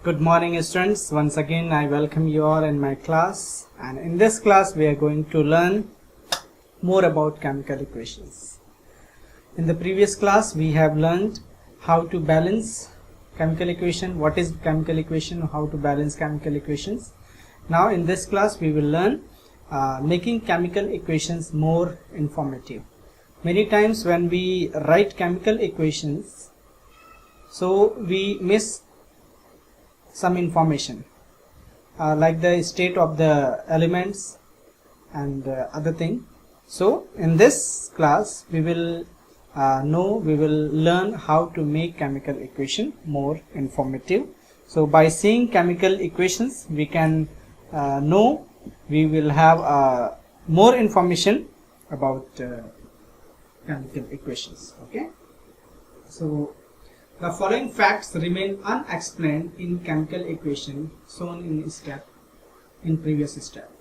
Good morning students, once again I welcome you all in my class, and in this class we are going to learn more about chemical equations. In the previous class we have learned how to balance chemical equation, what is chemical equation, how to balance chemical equations. Now in this class we will learn making chemical equations more informative. Many times when we write chemical equations, so we miss some information like the state of the elements and other thing. So in this class we will learn how to make chemical equation more informative. So by seeing chemical equations we can we will have more information about chemical equations. Okay, so the following facts remain unexplained in chemical equation shown in previous step.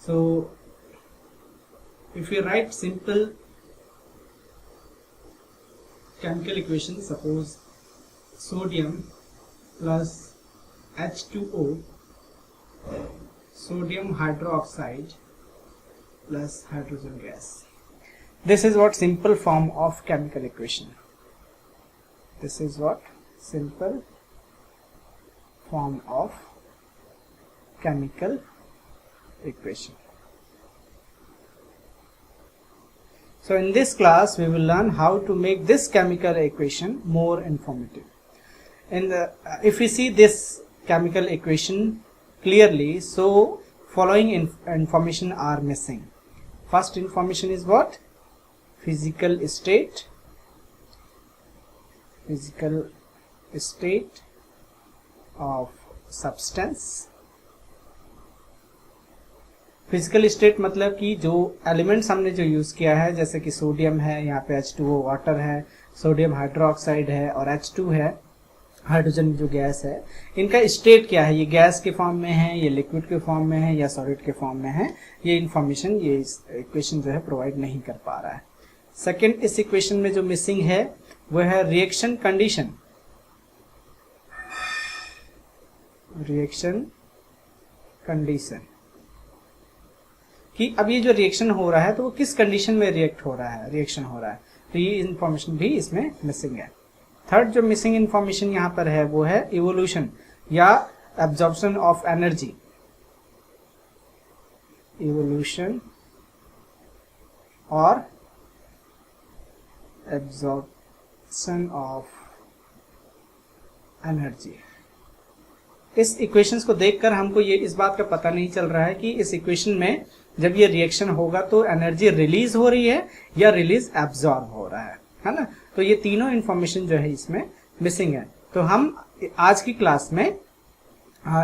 So if we write simple chemical equation, suppose sodium plus H2O, sodium hydroxide plus hydrogen gas. This is what simple form of chemical equation. This is what simple form of chemical equation. So in this class we will learn how to make this chemical equation more informative. If we see this chemical equation clearly, so following information are missing. First information is what? Physical state of substance. Physical state मतलब कि जो elements हमने जो use किया है, जैसे कि sodium है, यहाँ पे H2O वाटर है, सोडियम हाइड्रोक्साइड है और H2 है हाइड्रोजन जो गैस है, इनका स्टेट क्या है, ये गैस के फॉर्म में है, ये लिक्विड के फॉर्म में है या सॉलिड के फॉर्म में है, ये इंफॉर्मेशन ये इक्वेशन जो है प्रोवाइड नहीं कर पा रहा है. सेकेंड, इस इक्वेशन में जो मिसिंग है वह है रिएक्शन कंडीशन. कि अब ये जो रिएक्शन हो रहा है तो वो किस कंडीशन में रिएक्शन हो रहा है, तो ये इंफॉर्मेशन भी इसमें मिसिंग है. थर्ड जो मिसिंग इंफॉर्मेशन यहाँ पर है वो है इवोल्यूशन या एब्जॉर्प्शन ऑफ एनर्जी. इवोल्यूशन और एब्जॉर्प्शन ऑफ एनर्जी. इस इक्वेशंस को देखकर हमको ये इस बात का पता नहीं चल रहा है कि इस इक्वेशन में जब ये रिएक्शन होगा तो एनर्जी रिलीज हो रही है या रिलीज एब्जॉर्ब हो रहा है ना. तो ये तीनों इंफॉर्मेशन जो है इसमें मिसिंग है. तो हम आज की क्लास में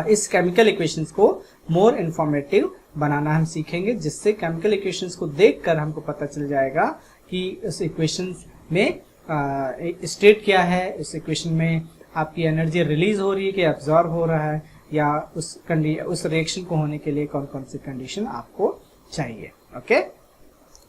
इस केमिकल इक्वेशंस को मोर इंफॉर्मेटिव बनाना हम सीखेंगे, जिससे केमिकल इक्वेशंस को देखकर हमको पता चल जाएगा कि इस इक्वेशंस में स्टेट क्या है, इस इक्वेशन में आपकी एनर्जी रिलीज हो रही है कि एब्जॉर्ब हो रहा है, या उस रिएक्शन को होने के लिए कौन कौन सी कंडीशन आपको चाहिए. ओके,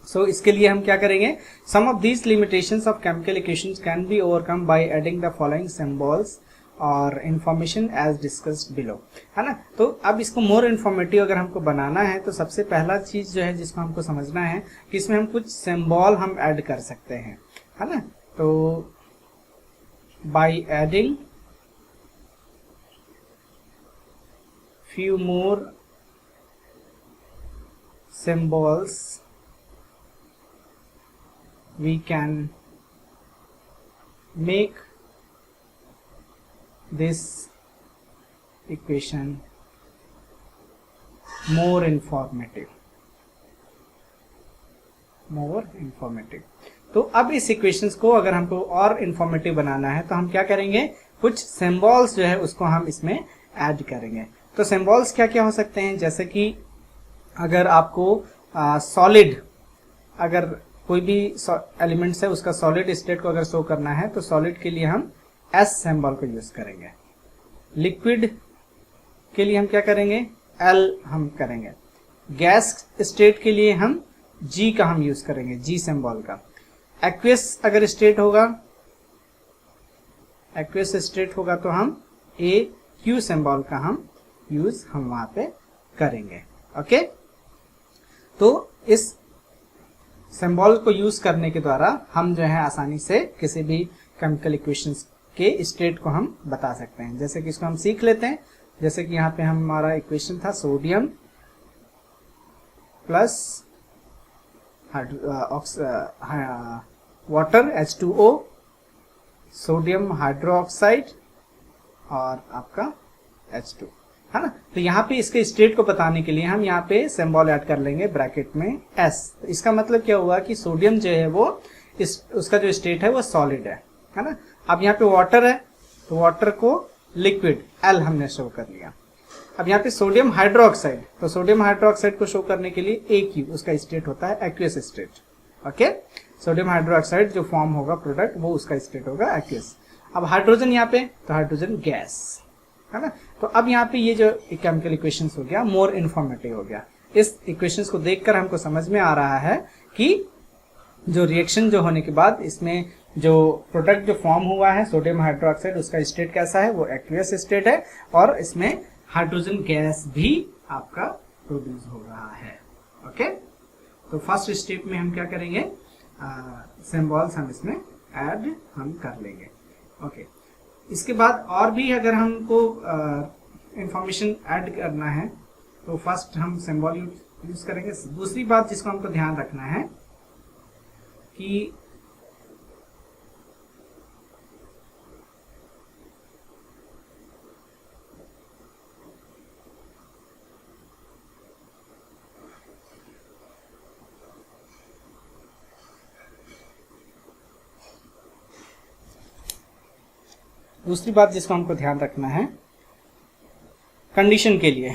सो इसके लिए हम क्या करेंगे, some of these limitations of chemical equations can be overcome by adding the following symbols और इंफॉर्मेशन एज डिस्कस्ड बिलो, है ना. तो अब इसको मोर इन्फॉर्मेटिव अगर हमको बनाना है तो सबसे पहला चीज जो है जिसको हमको समझना है कि इसमें हम कुछ सिंबल हम ऐड कर सकते हैं, है ना. तो by adding few more symbols we can make this equation more informative. तो अब इस इक्वेशंस को अगर हमको और इंफॉर्मेटिव बनाना है तो हम क्या करेंगे, कुछ सिंबल्स जो है उसको हम इसमें ऐड करेंगे. तो सिंबल्स क्या क्या हो सकते हैं, जैसे कि अगर आपको सॉलिड, अगर कोई भी एलिमेंट्स है उसका सॉलिड स्टेट को अगर शो करना है तो सॉलिड के लिए हम S सिंबल को यूज करेंगे. लिक्विड के लिए हम क्या करेंगे, L हम करेंगे. गैस स्टेट के लिए हम G का हम यूज करेंगे, G सिंबल का. एक्वियस अगर स्टेट होगा, एक्वियस स्टेट होगा तो हम A Q सिंबल का हम यूज हम वहां पे करेंगे। ओके, तो इस सिंबल को यूज करने के द्वारा हम जो है आसानी से किसी भी केमिकल इक्वेशंस के स्टेट को हम बता सकते हैं। जैसे कि इसको हम सीख लेते हैं। जैसे कि यहाँ पे हमारा इक्वेशन था sodium plus water H2O, sodium hydroxide और आपका H2, है ना। तो यहाँ पे इसके स्टेट को बताने के लिए हम यहाँ पे सिंबल ऐड कर लेंगे ब्रैकेट में S। तो इसका मतलब क्या हुआ कि सोडियम जो है वो उसका जो स्टेट है वो सॉलिड है ना। अब यहाँ पे वाटर है तो वाटर को लिक्विड L हमने शो कर लिया। अब यहाँ पे सोडियम हाइड्रोक्साइड, तो सोडियम हाइड्रोक्साइड को शो करने के लिए AQ उसका स्टेट होता है aqueous state. Okay, sodium hydroxide जो फॉर्म होगा प्रोडक्ट वो उसका स्टेट होगा एक्वियस। अब हाइड्रोजन यहाँ पे, तो हाइड्रोजन गैस, है ना। तो अब यहाँ पे ये जो केमिकल इक्वेशंस हो गया मोर इन्फॉर्मेटिव हो गया। इस इक्वेशंस को देखकर हमको समझ में आ रहा है कि जो रिएक्शन जो होने के बाद इसमें जो प्रोडक्ट जो फॉर्म हुआ है सोडियम हाइड्रोक्साइड उसका स्टेट कैसा है, वो एक्वियस स्टेट है और इसमें हाइड्रोजन गैस भी आपका प्रोड्यूस हो रहा है। ओके, तो फर्स्ट स्टेप में हम क्या करेंगे, सिंबल्स हम इसमें ऐड हम कर लेंगे। ओके, इसके बाद और भी अगर हमको इंफॉर्मेशन ऐड करना है तो फर्स्ट हम सिंबल यूज करेंगे। दूसरी बात जिसको हमको ध्यान रखना है कि दूसरी बात जिसको हमको ध्यान रखना है कंडीशन के लिए।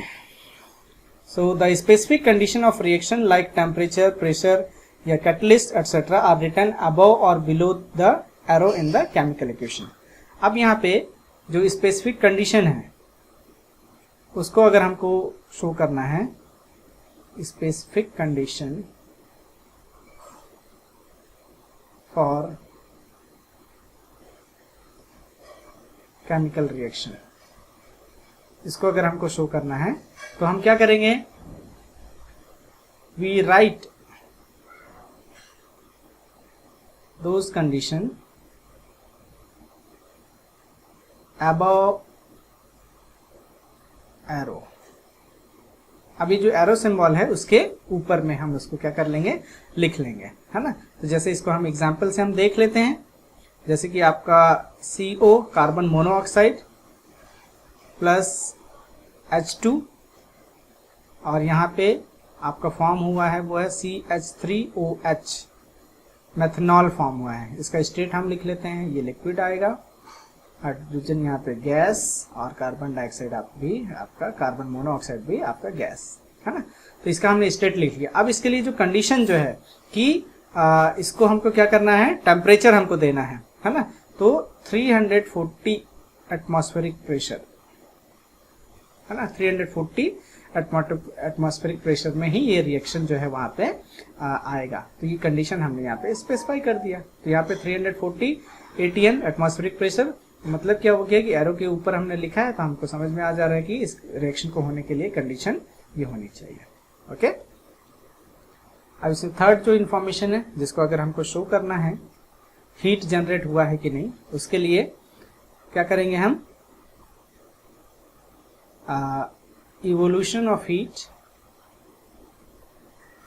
So the specific condition of reaction like temperature, pressure या catalyst etcetera are written above और below the arrow in the chemical equation. अब यहाँ पे जो स्पेसिफिक कंडीशन है उसको अगर हमको शो करना है, specific condition for chemical reaction, इसको अगर हमको शो करना है तो हम क्या करेंगे, we write those condition above arrow. अभी जो एरो सिंबल है उसके ऊपर में हम उसको क्या कर लेंगे, लिख लेंगे, है ना। तो जैसे इसको हम एग्जांपल से हम देख लेते हैं। जैसे कि आपका CO carbon monoxide plus H2 और यहाँ पे आपका फॉर्म हुआ है वो है CH3OH, मेथनॉल फॉर्म हुआ है। इसका स्टेट हम लिख लेते हैं, ये लिक्विड आएगा। हाइड्रोजन यहाँ पे गैस और कार्बन डाइऑक्साइड आप भी आपका कार्बन मोनोऑक्साइड भी आपका गैस, है ना। तो इसका हमने स्टेट लिख लिया। अब इसके लिए जो कंडीशन जो है कि इसको हमको क्या करना है, टेम्परेचर हमको देना है ना। तो 340 एटमॉस्फेरिक प्रेशर, है ना, 340 एटमॉस्फेरिक प्रेशर में ही ये रिएक्शन जो है वहां पे आएगा। तो ये कंडीशन हमने यहाँ पे स्पेसिफाई कर दिया। तो यहाँ पे 340 ATM एटमॉस्फेरिक प्रेशर, मतलब क्या हो गया कि एरो के ऊपर हमने लिखा है तो हमको समझ में आ जा रहा है कि इस रिएक्शन को होने के लिए कंडीशन ये होनी चाहिए। ओके, अब इसमें थर्ड जो इंफॉर्मेशन है जिसको अगर हमको शो करना है हीट जनरेट हुआ है कि नहीं, उसके लिए क्या करेंगे हम, evolution of heat,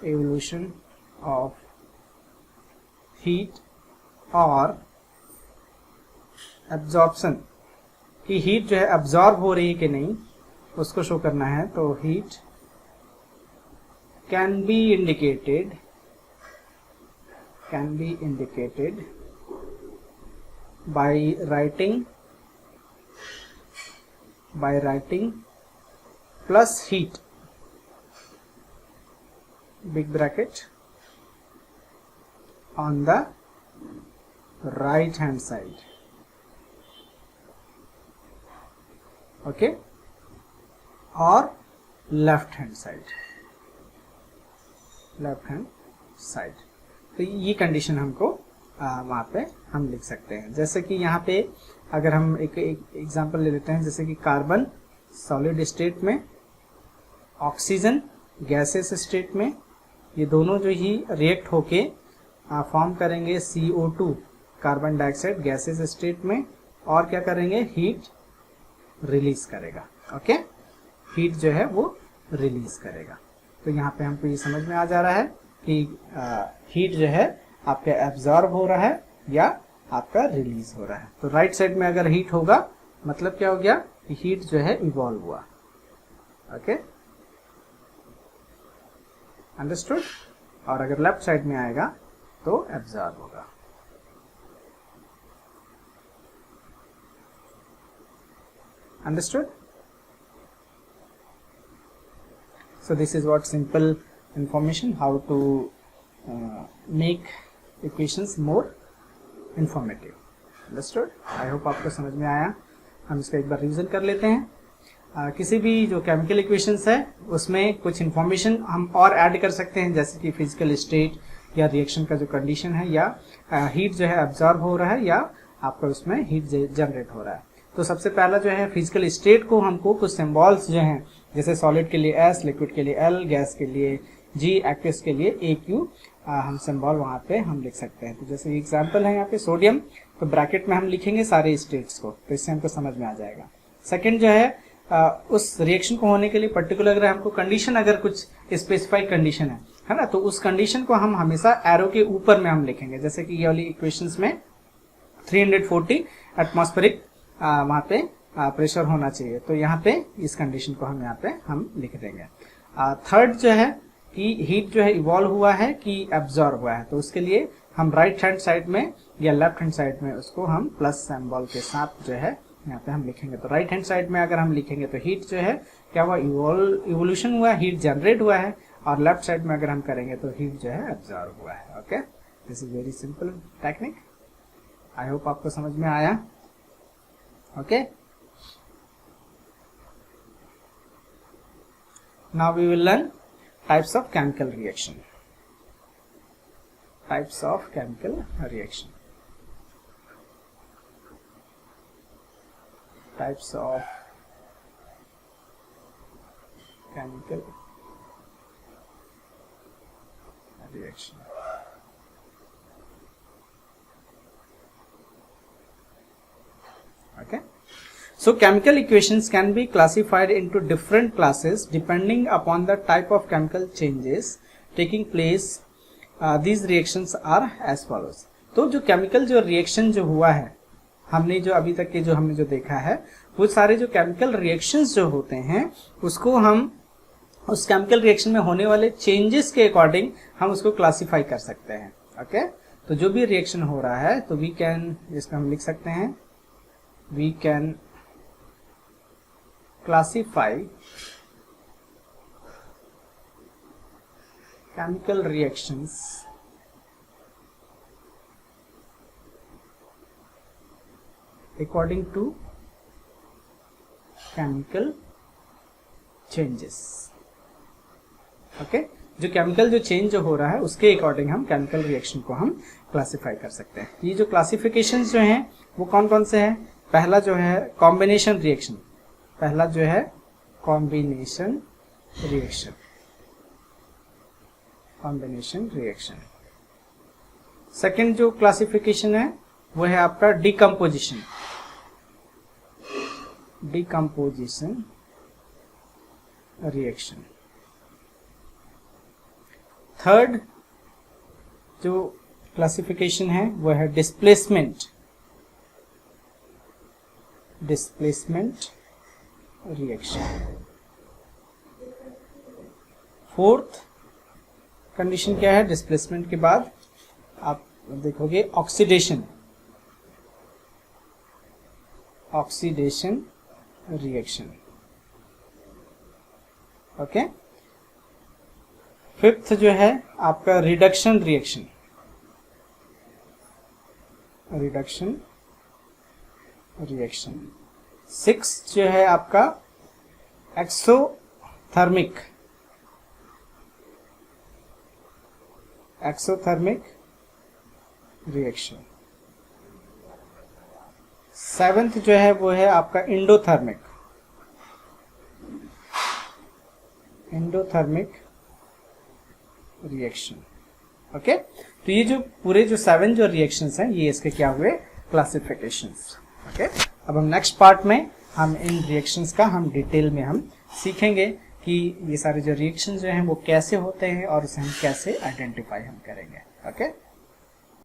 evolution of heat और absorption कि हीट जो है absorb हो रही है कि नहीं उसको शो करना है। तो heat can be indicated by writing plus heat, big bracket, on the right hand side, okay, or left hand side। तो ये कंडीशन हमको वहाँ पे हम लिख सकते हैं। जैसे कि यहाँ पे अगर हम एक एग्जांपल ले लेते हैं, जैसे कि कार्बन सॉलिड स्टेट में, ऑक्सीजन गैसेस स्टेट में, ये दोनों जो ही रिएक्ट होके फॉर्म करेंगे CO2 carbon dioxide gases state में, और क्या करेंगे, हीट रिलीज करेगा। ओके, हीट जो है वो रिलीज करेगा। तो यहाँ पे हमको ये समझ में आ जा रहा है कि हीट जो है आपका एब्जॉर्ब हो रहा है या आपका रिलीज हो रहा है। तो राइट साइड में अगर हीट होगा मतलब क्या हो गया कि हीट जो है इवॉल्व हुआ। Okay, understood. और अगर लेफ्ट साइड में आएगा तो एब्जॉर्ब होगा। Understood? So this is what simple information how to make equations more informative. Understood? I hope आपको समझ में आया। हम इसका एक बार रिवीजन कर लेते हैं। किसी भी जो केमिकल इक्वेशंस है उसमें कुछ इंफॉर्मेशन हम और ऐड कर सकते हैं, जैसे कि फिजिकल स्टेट या रिएक्शन का जो कंडीशन है, या हीट जो है एब्जॉर्ब हो रहा है या आपका उसमें हीट जनरेट हो रहा है। तो सबसे पहला जो है फिजिकल स्टेट को हमको कुछ सिंबल्स जो हैं, जैसे सॉलिड के लिए S, लिक्विड के लिए L, गैस के लिए G, एक्वस के लिए AQ, हम सिंबल वहाँ पे हम लिख सकते हैं। तो जैसे एग्जांपल है यहाँ पे सोडियम, तो ब्रैकेट में हम लिखेंगे सारे स्टेट्स को, तो इससे हमको समझ में आ जाएगा। सेकंड जो है उस रिएक्शन को होने के लिए पर्टिकुलर अगर हमको कंडीशन, अगर कुछ स्पेसिफाइड कंडीशन है ना, तो उस कंडीशन को हम हमेशा एरो के ऊपर में हम लिखेंगे। जैसे कि ये वाली इक्वेशंस में 340 एटमॉस्फेरिक वहाँ पे प्रेशर होना चाहिए, तो यहाँ पे इस कंडीशन को हम यहाँ पे हम लिख देंगे। थर्ड जो है कि हीट जो है इवॉल्व हुआ है कि एब्जॉर्ब हुआ है, तो उसके लिए हम राइट हैंड साइड में या लेफ्ट हैंड साइड में उसको हम प्लस सिंबल के साथ जो है यहाँ पे हम लिखेंगे। तो राइट हैंड साइड में अगर हम लिखेंगे तो हीट जो है क्या हुआ, इवोल्यूशन हुआ, हीट जनरेट हुआ है, और लेफ्ट साइड में अगर हम करेंगे तो हीट जो है एब्जॉर्ब हुआ है। Okay, this is very simple technique. I hope आपको समझ में आया। Okay, now we will learn types of chemical reaction. Types of chemical reaction. Types of chemical reaction. Okay, so chemical equations can be classified into different classes depending upon the type of chemical changes taking place. These reactions are as follows. तो जो chemical जो reaction जो हुआ है, हमने जो अभी तक के जो हमने जो देखा है, वो सारे जो केमिकल रिएक्शंस जो होते हैं उसको हम उस केमिकल रिएक्शन में होने वाले चेंजेस के अकॉर्डिंग हम उसको क्लासिफाई कर सकते हैं। ओके, तो जो भी रिएक्शन हो रहा है तो वी कैन, इसको हम लिख सकते हैं, we can classify chemical reactions according to chemical changes. Okay, जो केमिकल जो चेंज जो हो रहा है उसके अकॉर्डिंग हम केमिकल रिएक्शन को हम क्लासिफाई कर सकते हैं। ये जो क्लासिफिकेशंस जो हैं वो कौन कौन से हैं? पहला जो है कॉम्बिनेशन रिएक्शन, पहला जो है combination reaction, combination reaction. Second जो क्लासिफिकेशन है वो है आपका डिकम्पोजिशन, डिकम्पोजिशन रिएक्शन। थर्ड जो क्लासिफिकेशन है वो है displacement, displacement reaction. Fourth condition क्या है? डिस्प्लेसमेंट के बाद आप देखोगे oxidation, oxidation reaction. Okay, fifth जो है आपका reduction reaction, reduction reaction. Six जो है आपका एक्सोथर्मिक, एक्सोथर्मिक रिएक्शन। सेवेंथ जो है वो है आपका एंडोथर्मिक रिएक्शन। ओके, तो ये जो पूरे जो 7 जो रिएक्शंस हैं ये इसके क्या हुए, क्लासिफिकेशंस। ओके, अब हम नेक्स्ट पार्ट में हम इन रिएक्शंस का हम डिटेल में हम सीखेंगे कि ये सारे जो रिएक्शंस जो हैं वो कैसे होते हैं और उसे हम कैसे आइडेंटिफाई हम करेंगे। ओके।